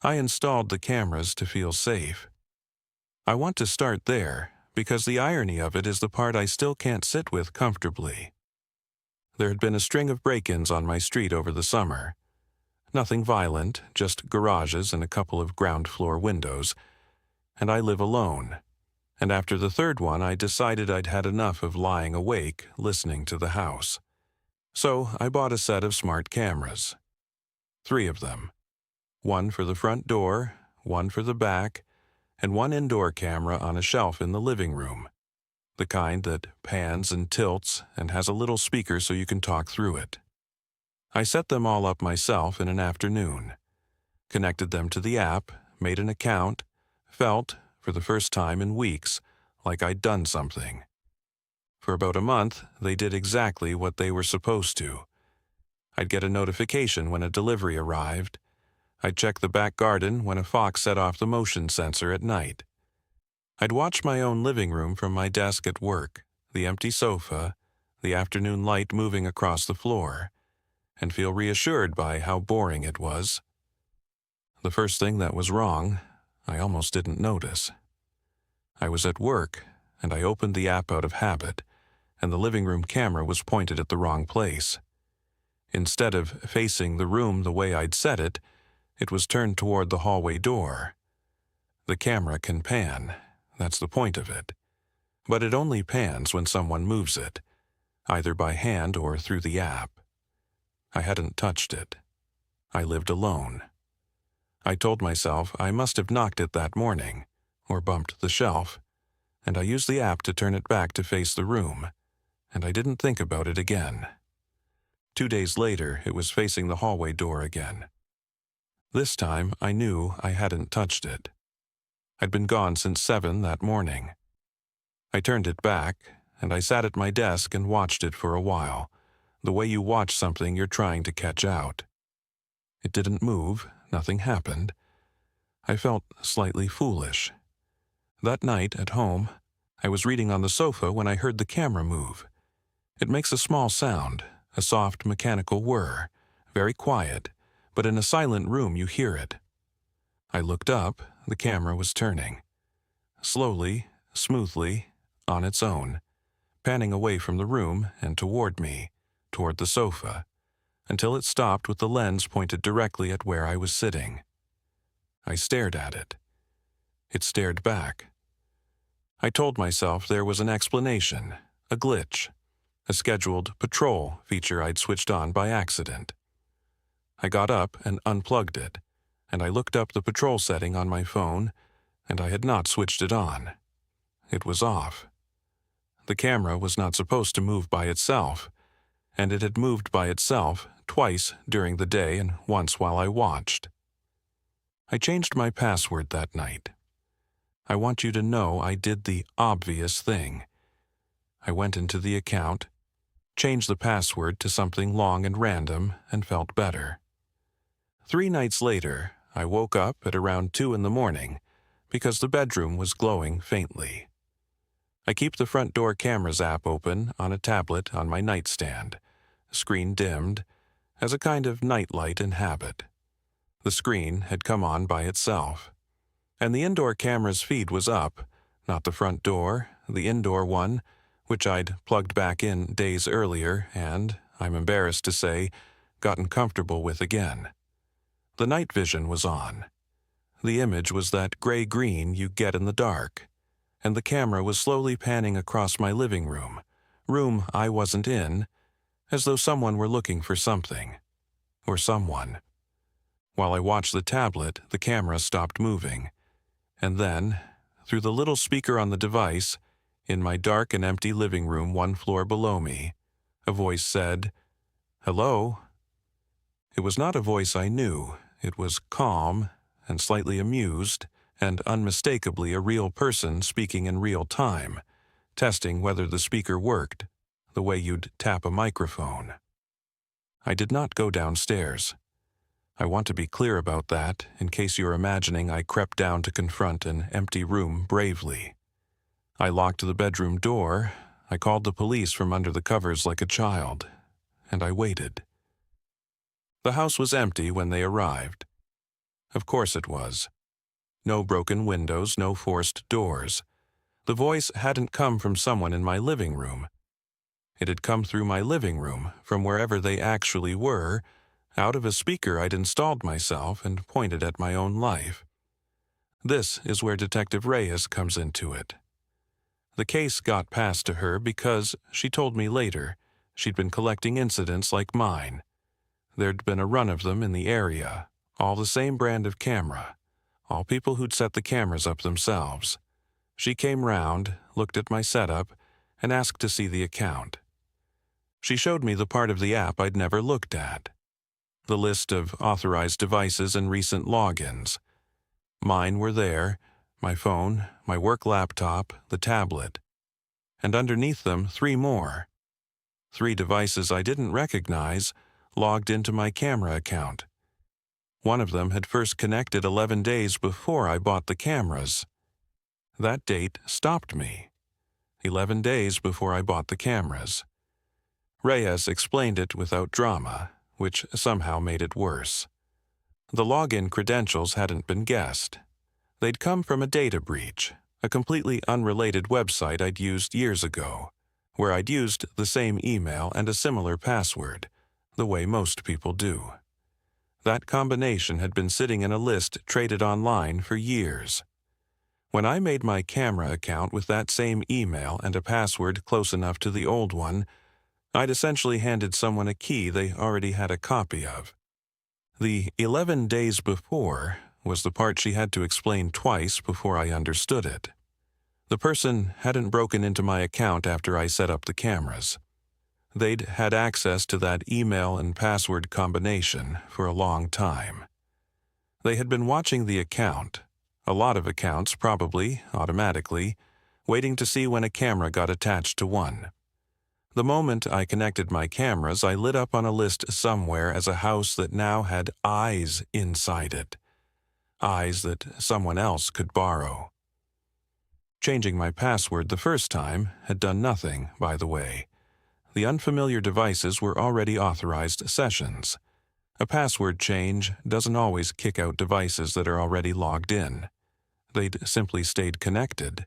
I installed the cameras to feel safe. I want to start there because the irony of it is the part I still can't sit with comfortably. There had been a string of break-ins on my street over the summer. Nothing violent, just garages and a couple of ground-floor windows, and I live alone. And after the third one, I decided I'd had enough of lying awake listening to the house. So I bought a set of smart cameras. 3 of them. One for the front door, one for the back, and one indoor camera on a shelf in the living room. The kind that pans and tilts and has a little speaker so you can talk through it. I set them all up myself in an afternoon. Connected them to the app, made an account, felt, for the first time in weeks, like I'd done something. For about a month, they did exactly what they were supposed to. I'd get a notification when a delivery arrived. I'd check the back garden when a fox set off the motion sensor at night. I'd watch my own living room from my desk at work, the empty sofa, the afternoon light moving across the floor, and feel reassured by how boring it was. The first thing that was wrong, I almost didn't notice. I was at work, and I opened the app out of habit, and the living room camera was pointed at the wrong place. Instead of facing the room the way I'd set it, it was turned toward the hallway door. The camera can pan, that's the point of it. But it only pans when someone moves it, either by hand or through the app. I hadn't touched it. I lived alone. I told myself I must have knocked it that morning, or bumped the shelf, and I used the app to turn it back to face the room, and I didn't think about it again. 2 days later, it was facing the hallway door again. This time, I knew I hadn't touched it. I'd been gone since 7 that morning. I turned it back, and I sat at my desk and watched it for a while, the way you watch something you're trying to catch out. It didn't move, nothing happened. I felt slightly foolish. That night, at home, I was reading on the sofa when I heard the camera move. It makes a small sound, a soft mechanical whir, very quiet, but in a silent room you hear it. I looked up, the camera was turning. Slowly, smoothly, on its own, panning away from the room and toward me, toward the sofa, until it stopped with the lens pointed directly at where I was sitting. I stared at it. It stared back. I told myself there was an explanation, a glitch, a scheduled patrol feature I'd switched on by accident. I got up and unplugged it, and I looked up the patrol setting on my phone, and I had not switched it on. It was off. The camera was not supposed to move by itself, and it had moved by itself twice during the day and once while I watched. I changed my password that night. I want you to know I did the obvious thing. I went into the account, changed the password to something long and random, and felt better. 3 nights later, I woke up at around 2 in the morning because the bedroom was glowing faintly. I keep the front door cameras app open on a tablet on my nightstand, screen dimmed, as a kind of nightlight in habit. The screen had come on by itself, and the indoor camera's feed was up, not the front door, the indoor one, which I'd plugged back in days earlier and, I'm embarrassed to say, gotten comfortable with again. The night vision was on. The image was that gray-green you get in the dark, and the camera was slowly panning across my living room I wasn't in, as though someone were looking for something, or someone. While I watched the tablet, the camera stopped moving, and then, through the little speaker on the device, in my dark and empty living room 1 floor below me, a voice said, "Hello?" It was not a voice I knew. It was calm and slightly amused and unmistakably a real person speaking in real time, testing whether the speaker worked, the way you'd tap a microphone. I did not go downstairs. I want to be clear about that, in case you're imagining I crept down to confront an empty room bravely. I locked the bedroom door, I called the police from under the covers like a child, and I waited. The house was empty when they arrived. Of course it was. No broken windows, no forced doors. The voice hadn't come from someone in my living room. It had come through my living room, from wherever they actually were, out of a speaker I'd installed myself and pointed at my own life. This is where Detective Reyes comes into it. The case got passed to her because, she told me later, she'd been collecting incidents like mine. There'd been a run of them in the area, all the same brand of camera, all people who'd set the cameras up themselves. She came round, looked at my setup, and asked to see the account. She showed me the part of the app I'd never looked at. The list of authorized devices and recent logins. Mine were there, my phone, my work laptop, the tablet. And underneath them, 3 more. 3 devices I didn't recognize, logged into my camera account. One of them had first connected 11 days before I bought the cameras. That date stopped me. 11 days before I bought the cameras. Reyes explained it without drama, which somehow made it worse. The login credentials hadn't been guessed. They'd come from a data breach, a completely unrelated website I'd used years ago, where I'd used the same email and a similar password, the way most people do. That combination had been sitting in a list traded online for years. When I made my camera account with that same email and a password close enough to the old one, I'd essentially handed someone a key they already had a copy of. The 11 days before was the part she had to explain twice before I understood it. The person hadn't broken into my account after I set up the cameras. They'd had access to that email and password combination for a long time. They had been watching the account, a lot of accounts probably, automatically, waiting to see when a camera got attached to one. The moment I connected my cameras, I lit up on a list somewhere as a house that now had eyes inside it. Eyes that someone else could borrow. Changing my password the first time had done nothing, by the way. The unfamiliar devices were already authorized sessions. A password change doesn't always kick out devices that are already logged in. They'd simply stayed connected,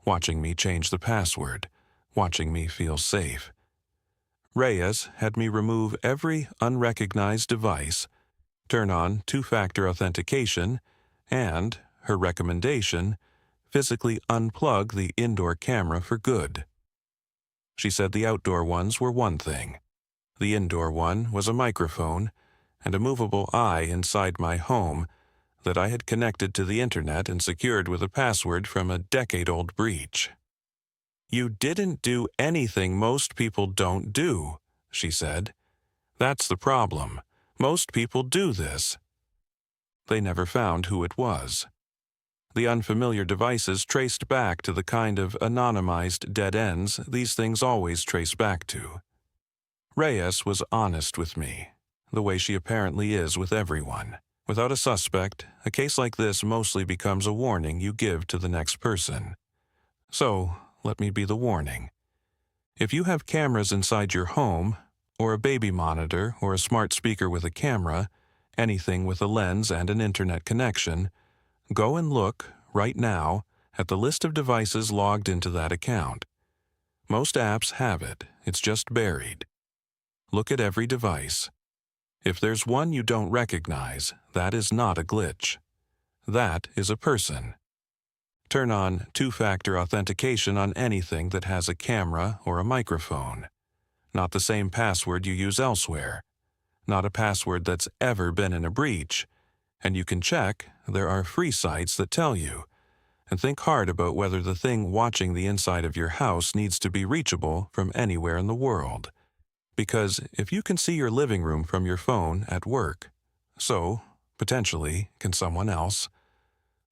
watching me change the password, watching me feel safe. Reyes had me remove every unrecognized device, turn on 2-factor authentication, and, her recommendation, physically unplug the indoor camera for good. She said the outdoor ones were one thing. The indoor one was a microphone and a movable eye inside my home that I had connected to the internet and secured with a password from a decade-old breach. "You didn't do anything most people don't do," she said. "That's the problem. Most people do this." They never found who it was. The unfamiliar devices traced back to the kind of anonymized dead ends these things always trace back to. Reyes was honest with me, the way she apparently is with everyone. Without a suspect, a case like this mostly becomes a warning you give to the next person. So, let me be the warning. If you have cameras inside your home, or a baby monitor or a smart speaker with a camera, anything with a lens and an internet connection, go and look, right now, at the list of devices logged into that account. Most apps have it, it's just buried. Look at every device. If there's one you don't recognize, that is not a glitch. That is a person. Turn on 2-factor authentication on anything that has a camera or a microphone. Not the same password you use elsewhere. Not a password that's ever been in a breach. And you can check, there are free sites that tell you. And think hard about whether the thing watching the inside of your house needs to be reachable from anywhere in the world. Because if you can see your living room from your phone at work, so, potentially, can someone else.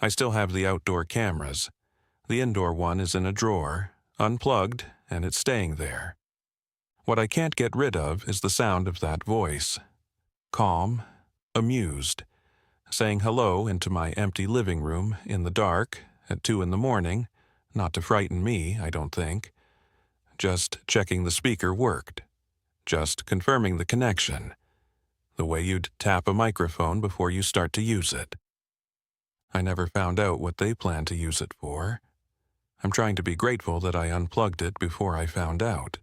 I still have the outdoor cameras. The indoor one is in a drawer, unplugged, and it's staying there. What I can't get rid of is the sound of that voice. Calm, amused, saying hello into my empty living room in the dark at 2 a.m, not to frighten me, I don't think. Just checking the speaker worked. Just confirming the connection. The way you'd tap a microphone before you start to use it. I never found out what they planned to use it for. I'm trying to be grateful that I unplugged it before I found out.